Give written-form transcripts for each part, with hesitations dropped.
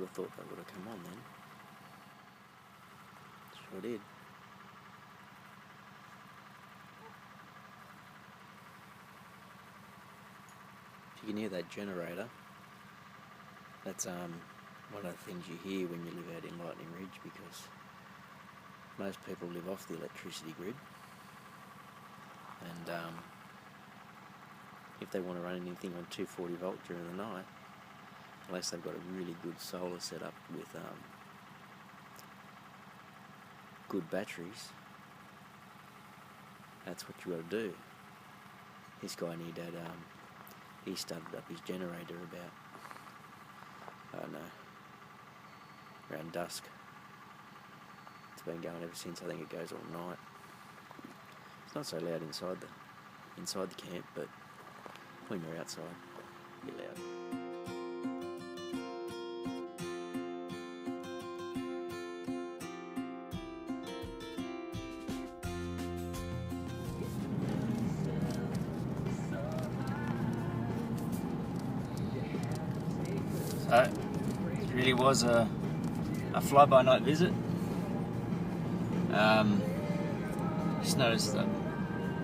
would have thought they would have come on then. Sure did. If you can hear that generator, that's one of the things you hear when you live out in Lightning Ridge, because most people live off the electricity grid, and if they want to run anything on 240 volt during the night, unless they've got a really good solar setup with good batteries, that's what you got to do. This guy near Dad, he started up his generator about, I don't know, around dusk. It's been going ever since. I think it goes all night. It's not so loud inside the camp, but when you're outside, a bit loud. So, it really was a fly-by-night visit. Just noticed a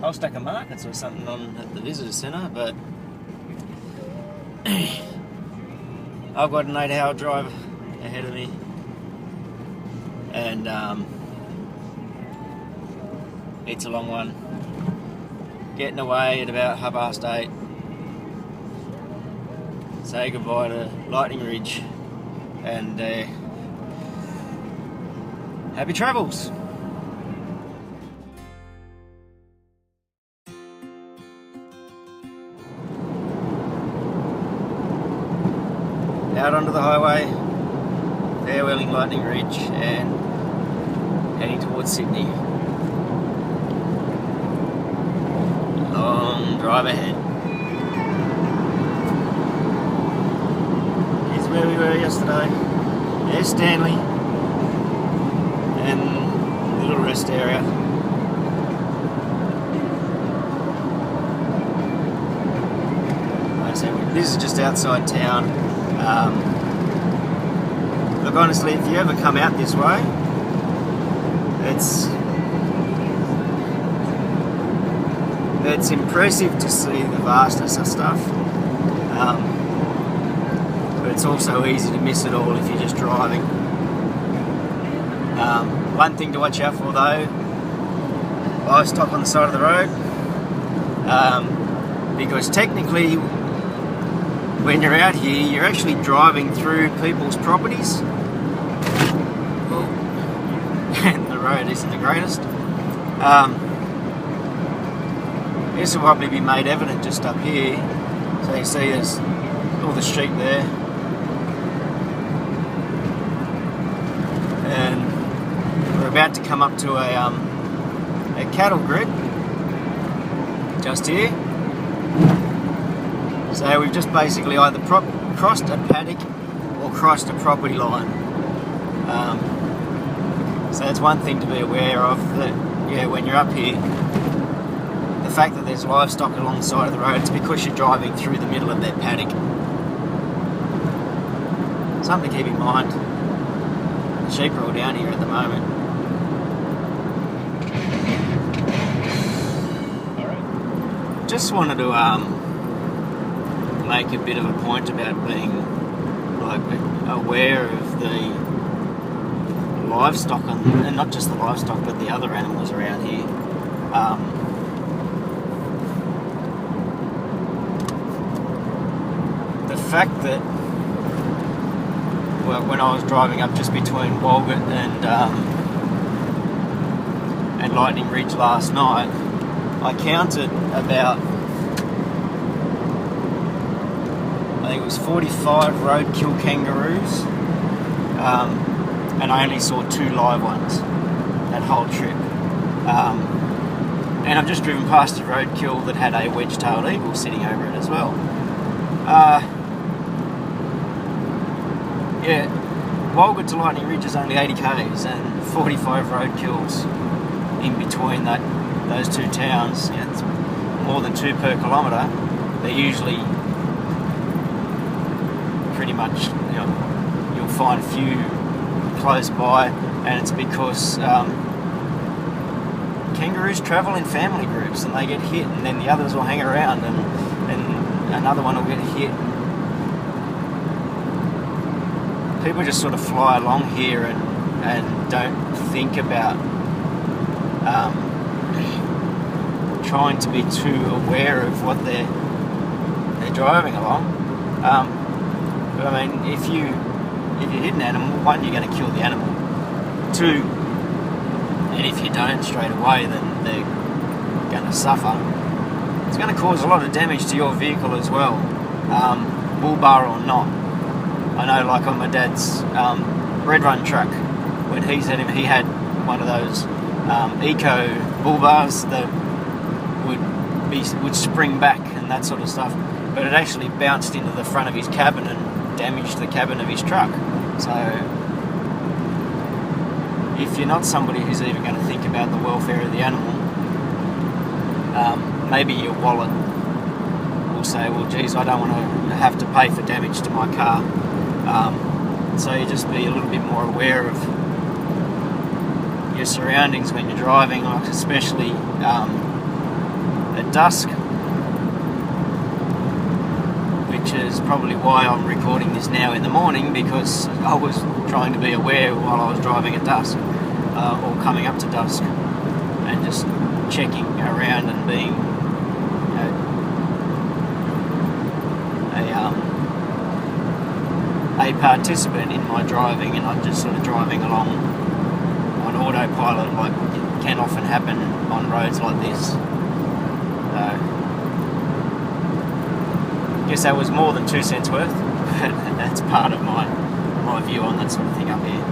whole stack of markets or something on at the visitor centre, but I've got an 8-hour drive ahead of me, and it's a long one. Getting away at about 8:30. Say goodbye to Lightning Ridge, and happy travels. Out onto the highway, farewelling Lightning Ridge and heading towards Sydney. Long drive ahead. Here's where we were yesterday. There's Stanley and the little rest area. Like I said, this is just outside town. Look, honestly, if you ever come out this way, it's impressive to see the vastness of stuff, but it's also easy to miss it all if you're just driving. One thing to watch out for though, livestock on the side of the road, because technically when you're out here, you're actually driving through people's properties, and the road isn't the greatest. This will probably be made evident just up here. So you see there's all the sheep there, and we're about to come up to a cattle grid just here. So we've just basically either crossed a paddock or crossed a property line. So that's one thing to be aware of, that when you're up here, the fact that there's livestock along the side of the road, it's because you're driving through the middle of that paddock. Something to keep in mind. The sheep are all down here at the moment. Just wanted to make a bit of a point about being aware of the livestock, and not just the livestock but the other animals around here. The fact that when I was driving up just between Walgett and Lightning Ridge last night, I counted about, I think it was 45 roadkill kangaroos, and I only saw 2 live ones that whole trip. And I've just driven past a roadkill that had a wedge-tailed eagle sitting over it as well. Walgett to Lightning Ridge is only 80 k's, and 45 roadkills in between those 2 towns. It's more than 2 per kilometre. They're usually pretty much, you'll you'll find a few close by, and it's because kangaroos travel in family groups and they get hit, and then the others will hang around, and another one will get hit. People just sort of fly along here and don't think about trying to be too aware of what they're driving along. But I mean, if you hit an animal, one, you're going to kill the animal. Two, and if you don't straight away, then they're going to suffer. It's going to cause a lot of damage to your vehicle as well, bull bar or not. I know, like on my dad's Red Run truck, when he had one of those eco bull bars that would spring back and that sort of stuff, but it actually bounced into the front of his cabin and damaged the cabin of his truck. So if you're not somebody who's even going to think about the welfare of the animal, maybe your wallet will say, well, geez, I don't want to have to pay for damage to my car. So you just be a little bit more aware of your surroundings when you're driving, like especially at dusk, which is probably why I'm recording this now in the morning, because I was trying to be aware while I was driving at dusk, or coming up to dusk, and just checking around and being a participant in my driving, and not just sort of driving along on autopilot like it can often happen on roads like this. I guess that was more than 2 cents worth. That's part of my view on that sort of thing up here.